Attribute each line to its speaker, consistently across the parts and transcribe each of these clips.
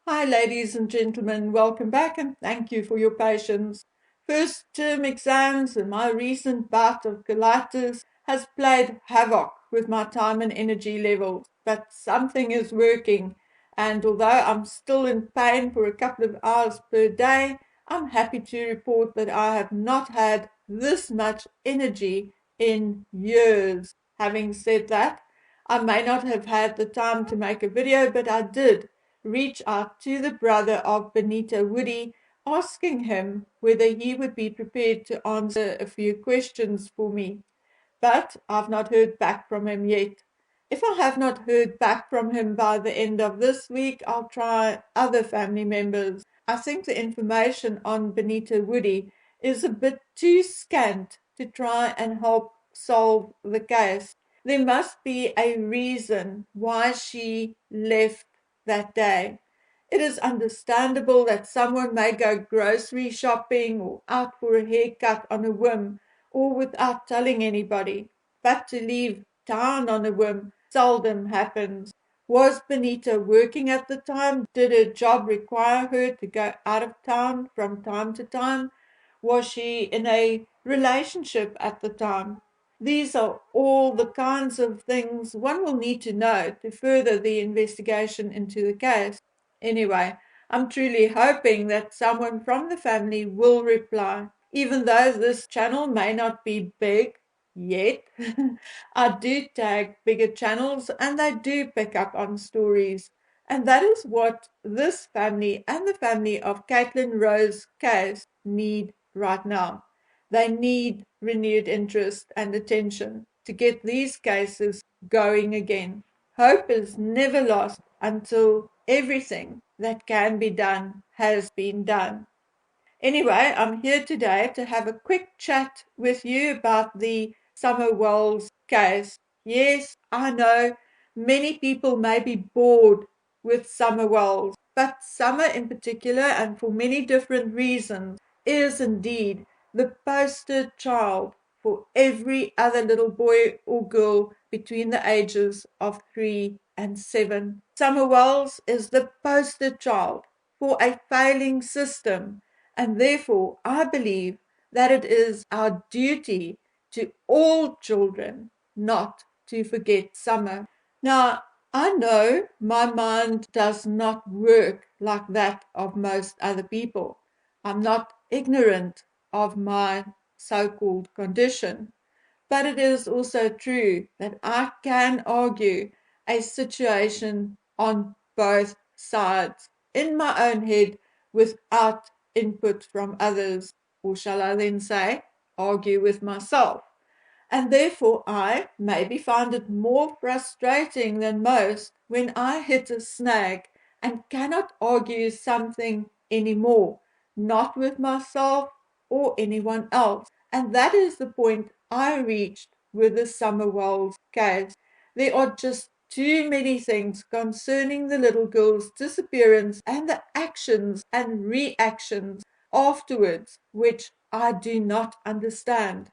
Speaker 1: Hi, ladies and gentlemen, welcome back and thank you for your patience. First term exams and my recent bout of colitis has played havoc with my time and energy levels, but something is working. And although I'm still in pain for a couple of hours per day, I'm happy to report that I have not had this much energy in years. Having said that, I may not have had the time to make a video, but I did reach out to the brother of Benita Woody, asking him whether he would be prepared to answer a few questions for me. But I've not heard back from him yet. If I have not heard back from him by the end of this week, I'll try other family members. I think the information on Benita Woody is a bit too scant to try and help solve the case. There must be a reason why she left that day. It is understandable that someone may go grocery shopping or out for a haircut on a whim or without telling anybody, but to leave town on a whim seldom happens. Was Benita working at the time? Did her job require her to go out of town from time to time? Was she in a relationship at the time? These are all the kinds of things one will need to know to further the investigation into the case. Anyway, I'm truly hoping that someone from the family will reply. Even though this channel may not be big yet, I do tag bigger channels and they do pick up on stories. And that is what this family and the family of Caitlyn Rose case need right now. They need renewed interest and attention to get these cases going again. Hope is never lost until everything that can be done has been done. Anyway, I'm here today to have a quick chat with you about the Summer Wells case. Yes, I know many people may be bored with Summer Wells, but Summer in particular, and for many different reasons, is indeed the poster child for every other little boy or girl between the ages of 3 and 7. Summer Wells is the poster child for a failing system, and therefore, I believe that it is our duty to all children not to forget summer. Now, I know my mind does not work like that of most other people. I'm not ignorant of my so-called condition, but it is also true that I can argue a situation on both sides in my own head without input from others, or shall I then say, argue with myself. And therefore, I maybe find it more frustrating than most when I hit a snag and cannot argue something anymore, not with myself or anyone else. And that is the point I reached with the Summer Wells case. There are just too many things concerning the little girl's disappearance and the actions and reactions afterwards which I do not understand.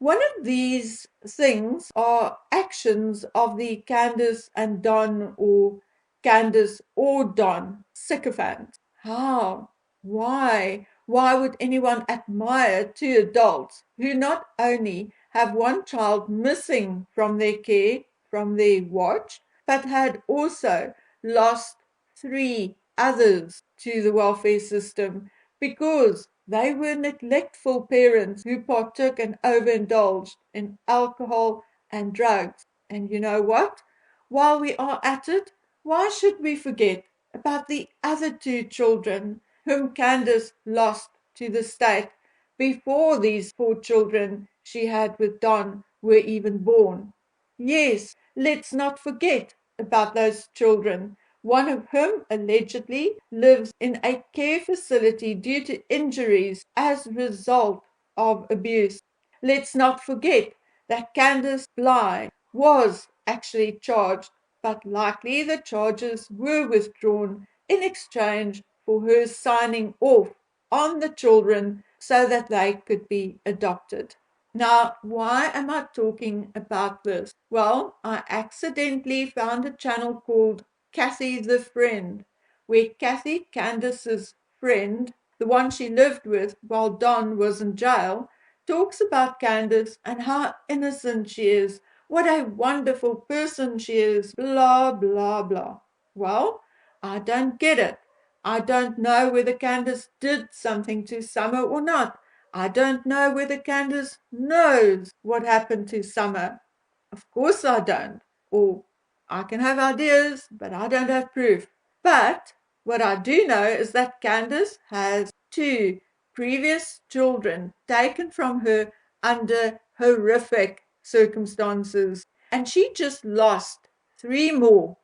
Speaker 1: One of these things are actions of the Candace and Don, or Candace or Don sycophants. How? Why? Why would anyone admire two adults who not only have one child missing from their care, from their watch, but had also lost three others to the welfare system because they were neglectful parents who partook and overindulged in alcohol and drugs? And you know what? While we are at it, why should we forget about the other two children whom Candace lost to the state before these four children she had with Don were even born? Yes, let's not forget about those children, one of whom allegedly lives in a care facility due to injuries as a result of abuse. Let's not forget that Candace Bly was actually charged, but likely the charges were withdrawn in exchange for her signing off on the children so that they could be adopted. Now, why am I talking about this? Well, I accidentally found a channel called Kathy the Friend, where Kathy, Candace's friend, the one she lived with while Don was in jail, talks about Candace and how innocent she is, what a wonderful person she is, blah, blah, blah. Well, I don't get it. I don't know whether Candace did something to Summer or not. I don't know whether Candace knows what happened to Summer. Of course I don't. Or I can have ideas, but I don't have proof. But what I do know is that Candace has two previous children taken from her under horrific circumstances, and she just lost three more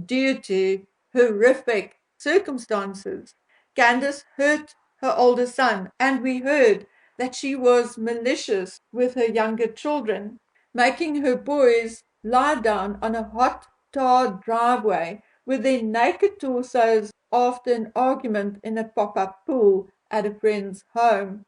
Speaker 1: due to horrific circumstances. Candace hurt her older son, and we heard that she was malicious with her younger children, making her boys lie down on a hot tar driveway with their naked torsos after an argument in a pop-up pool at a friend's home.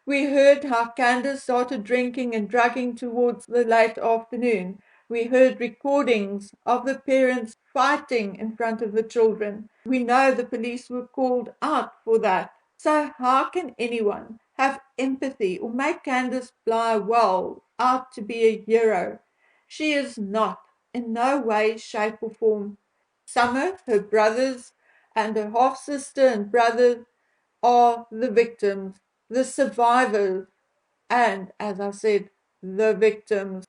Speaker 1: We heard how Candace started drinking and drugging towards the late afternoon. We heard recordings of the parents fighting in front of the children. We know the police were called out for that. So how can anyone have empathy or make Candace Bly-Well out to be a hero? She is not, in no way, shape or form. Summer, her brothers, and her half-sister and brother are the victims, the survivors, and, as I said, the victims.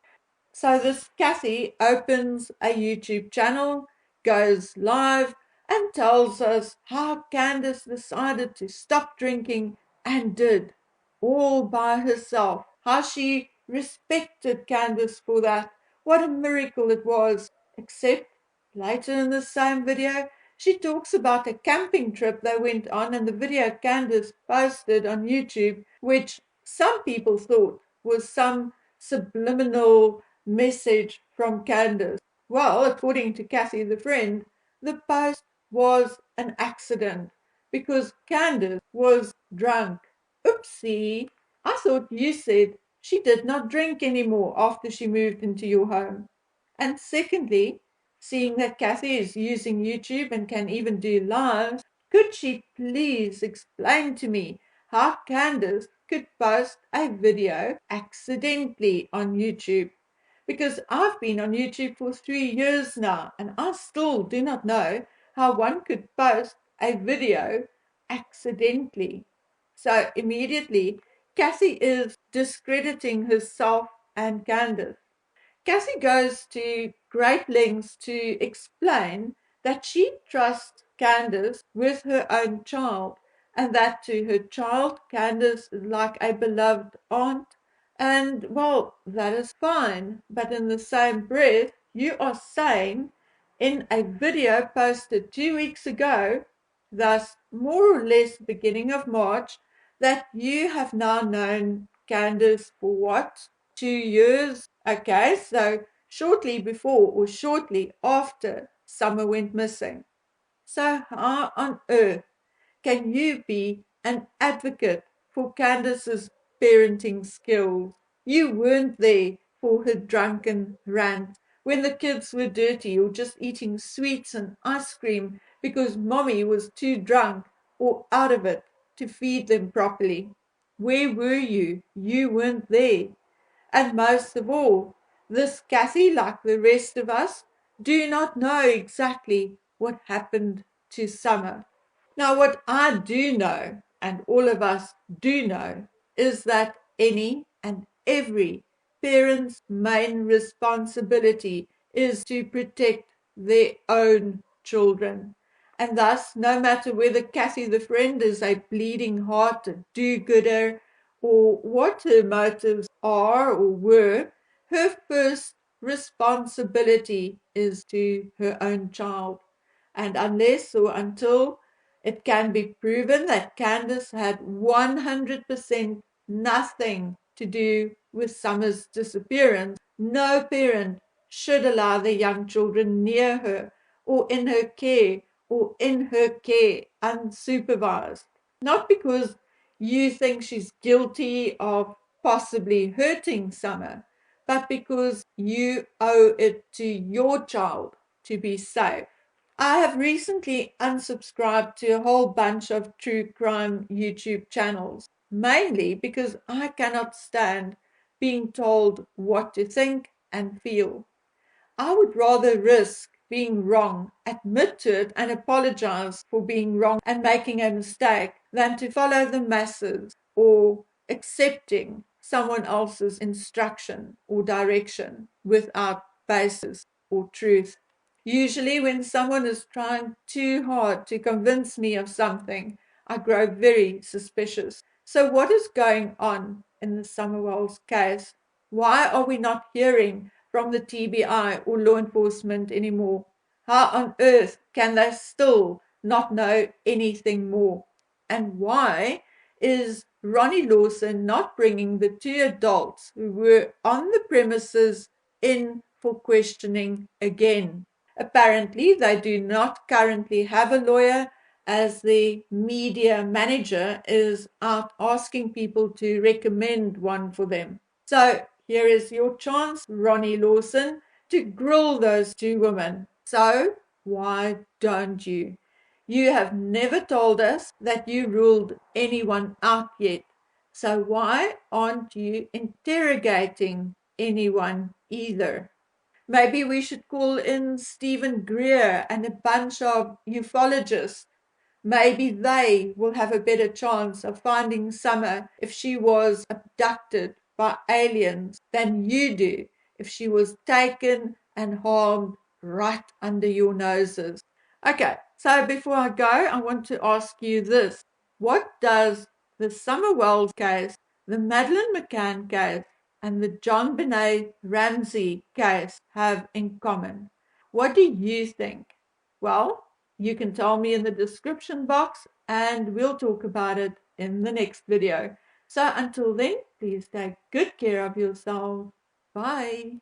Speaker 1: So this Kathy opens a YouTube channel, goes live, and tells us how Candace decided to stop drinking and did, all by herself. How she respected Candace for that. What a miracle it was. Except later in the same video, she talks about a camping trip they went on and the video Candace posted on YouTube, which some people thought was some subliminal message from Candace. Well, according to Cassie the friend, the post was an accident because Candace was drunk. Oopsie, I thought you said she did not drink anymore after she moved into your home. And secondly, seeing that Kathy is using YouTube and can even do lives, could she please explain to me how Candace could post a video accidentally on YouTube? Because I've been on YouTube for 3 years now and I still do not know how one could post a video accidentally. So immediately, Cassie is discrediting herself and Candace. Cassie goes to great lengths to explain that she trusts Candace with her own child and that to her child, Candace is like a beloved aunt. And well, that is fine. But in the same breath, you are saying in a video posted 2 weeks ago, thus more or less beginning of March, that you have now known Candace for what? 2 years? Okay, so shortly before or shortly after Summer went missing. So how on earth can you be an advocate for Candace's parenting skills? You weren't there for her drunken rant when the kids were dirty or just eating sweets and ice cream because mommy was too drunk or out of it to feed them properly. Where were you? You weren't there. And most of all, this Cassie, like the rest of us, do not know exactly what happened to Summer. Now, what I do know, and all of us do know, is that any and every parent's main responsibility is to protect their own children. And thus, no matter whether Cassie the friend is a bleeding heart, a do-gooder, or what her motives are or were, her first responsibility is to her own child. And unless or until it can be proven that Candace had 100% nothing to do with Summer's disappearance, no parent should allow their young children near her or in her care unsupervised. Not because you think she's guilty of possibly hurting Summer, but because you owe it to your child to be safe. I have recently unsubscribed to a whole bunch of true crime YouTube channels, mainly because I cannot stand being told what to think and feel. I would rather risk being wrong, admit to it, and apologize for being wrong and making a mistake than to follow the masses or accepting someone else's instruction or direction without basis or truth. Usually, when someone is trying too hard to convince me of something, I grow very suspicious. So, what is going on in the Summerwells case? Why are we not hearing from the TBI or law enforcement anymore? How on earth can they still not know anything more? And why is Ronnie Lawson not bringing the two adults who were on the premises in for questioning again? Apparently, they do not currently have a lawyer, as the media manager is out asking people to recommend one for them. So here is your chance, Ronnie Lawson, to grill those two women. So why don't you? You have never told us that you ruled anyone out yet. So why aren't you interrogating anyone either? Maybe we should call in Stephen Greer and a bunch of ufologists. Maybe they will have a better chance of finding Summer if she was abducted by aliens than you do if she was taken and harmed right under your noses. Okay, so before I go, I want to ask you this. What does the Summerwells case, the Madeleine McCann case, and the John Benet Ramsey case have in common? What do you think? Well, you can tell me in the description box and we'll talk about it in the next video. So until then, please take good care of yourself. Bye.